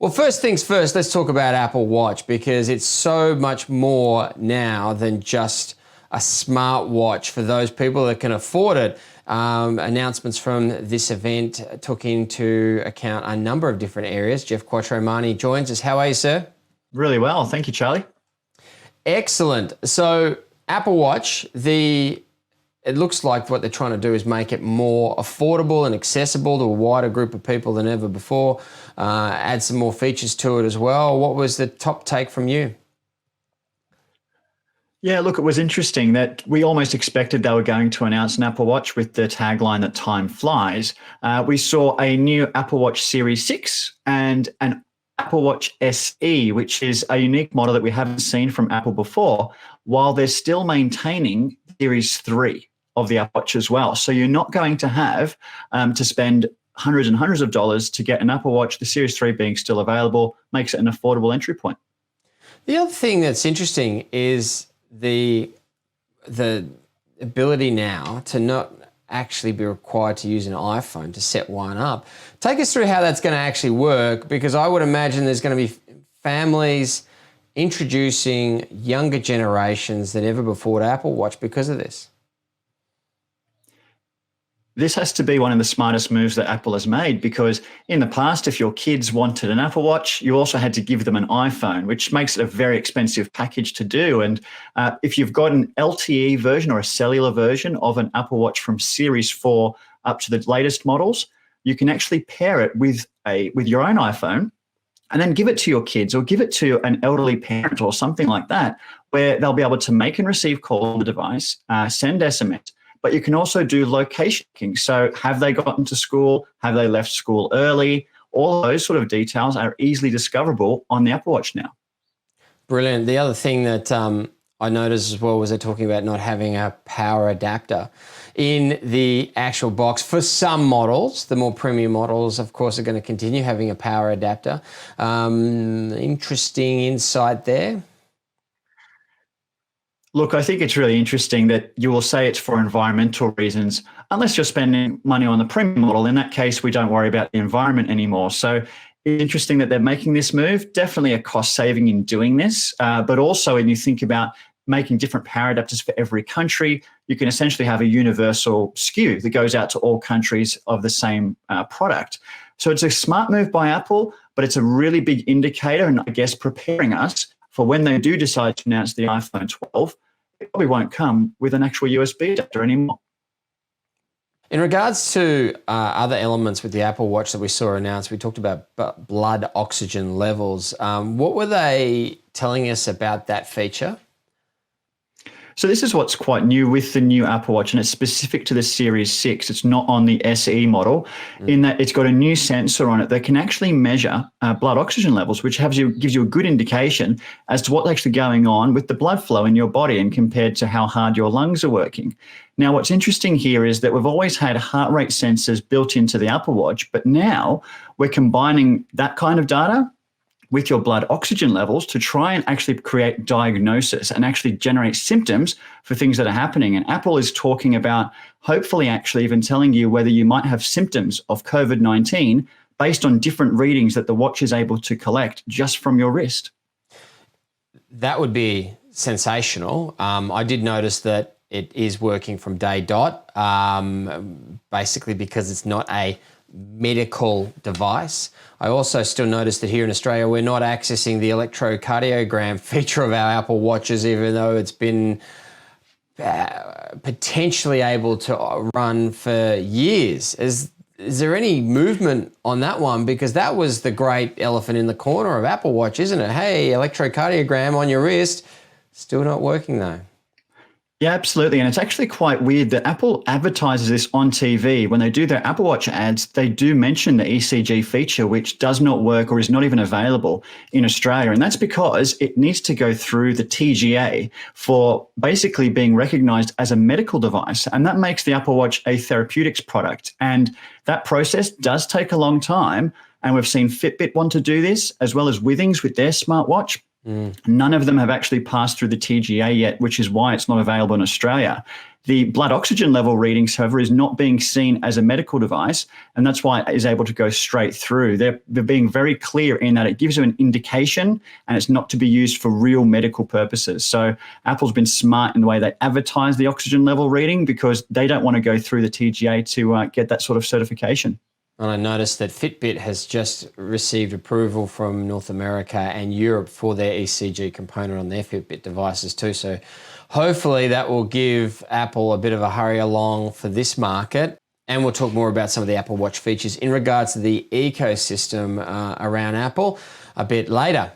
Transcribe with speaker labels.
Speaker 1: Well, first things first, let's talk about Apple Watch because it's so much more now than just a smartwatch for those people that can afford it. Announcements from this event took into account a number of different areas. Jeff Quattromani joins us. How are you, sir?
Speaker 2: Really well. Thank you, Charlie.
Speaker 1: Excellent. So Apple Watch, it looks like what they're trying to do is make it more affordable and accessible to a wider group of people than ever before. Add some more features to it as well. What was the top take from you?
Speaker 2: Yeah, look, it was interesting that we almost expected they were going to announce an Apple Watch with the tagline that time flies. We saw a new Apple Watch Series 6 and an Apple Watch SE, which is a unique model that we haven't seen from Apple before, while they're still maintaining Series 3 of the Apple Watch as well. So you're not going to have to spend hundreds and hundreds of dollars to get an Apple Watch. The Series 3 being still available makes it an affordable entry point.
Speaker 1: The other thing that's interesting is the ability now to not actually be required to use an iPhone to set one up. Take us through how that's going to actually work, because I would imagine there's going to be families introducing younger generations than ever before to Apple Watch because of this.
Speaker 2: This has to be one of the smartest moves that Apple has made, because in the past, if your kids wanted an Apple Watch, you also had to give them an iPhone, which makes it a very expensive package to do. And if you've got an LTE version or a cellular version of an Apple Watch from Series 4 up to the latest models, you can actually pair it with your own iPhone and then give it to your kids or give it to an elderly parent or something like that, where they'll be able to make and receive calls on the device, send SMS, but you can also do location tracking. So have they gotten to school? Have they left school early? All those sort of details are easily discoverable on the Apple Watch now.
Speaker 1: Brilliant. The other thing that I noticed as well was they're talking about not having a power adapter in the actual box. For some models, the more premium models, of course, are going to continue having a power adapter. Interesting insight there.
Speaker 2: Look, I think it's really interesting that you will say it's for environmental reasons, unless you're spending money on the premium model. In that case, we don't worry about the environment anymore. So it's interesting that they're making this move. Definitely a cost saving in doing this, but also when you think about making different power adapters for every country, you can essentially have a universal SKU that goes out to all countries of the same product. So it's a smart move by Apple, but it's a really big indicator and I guess preparing us for when they do decide to announce the iPhone 12, it probably won't come with an actual USB adapter anymore.
Speaker 1: In regards to other elements with the Apple Watch that we saw announced, we talked about blood oxygen levels. What were they telling us about that feature?
Speaker 2: So this is what's quite new with the new Apple Watch, and it's specific to the Series 6. It's not on the SE model, in that it's got a new sensor on it that can actually measure blood oxygen levels, which gives you a good indication as to what's actually going on with the blood flow in your body and compared to how hard your lungs are working. Now, what's interesting here is that we've always had heart rate sensors built into the Apple Watch, but now we're combining that kind of data with your blood oxygen levels to try and actually create diagnosis and actually generate symptoms for things that are happening. And Apple is talking about hopefully actually even telling you whether you might have symptoms of COVID-19 based on different readings that the watch is able to collect just from your wrist.
Speaker 1: That would be sensational. I did notice that it is working from day dot, basically because it's not a medical device. I also still notice that here in Australia, we're not accessing the electrocardiogram feature of our Apple Watches, even though it's been potentially able to run for years. Is there any movement on that one? Because that was the great elephant in the corner of Apple Watch, isn't it? Hey, electrocardiogram on your wrist, still not working though.
Speaker 2: Yeah, absolutely. And it's actually quite weird that Apple advertises this on TV. When they do their Apple Watch ads, they do mention the ECG feature, which does not work or is not even available in Australia. And that's because it needs to go through the TGA for basically being recognized as a medical device. And that makes the Apple Watch a therapeutics product. And that process does take a long time. And we've seen Fitbit want to do this, as well as Withings with their smartwatch. None of them have actually passed through the TGA yet, which is why it's not available in Australia. The blood oxygen level readings, however, is not being seen as a medical device, and that's why it is able to go straight through. They're being very clear in that it gives you an indication, and it's not to be used for real medical purposes. So Apple's been smart in the way they advertise the oxygen level reading, because they don't want to go through the TGA to get that sort of certification.
Speaker 1: And I noticed that Fitbit has just received approval from North America and Europe for their ECG component on their Fitbit devices too. So hopefully that will give Apple a bit of a hurry along for this market. And we'll talk more about some of the Apple Watch features in regards to the ecosystem around Apple a bit later.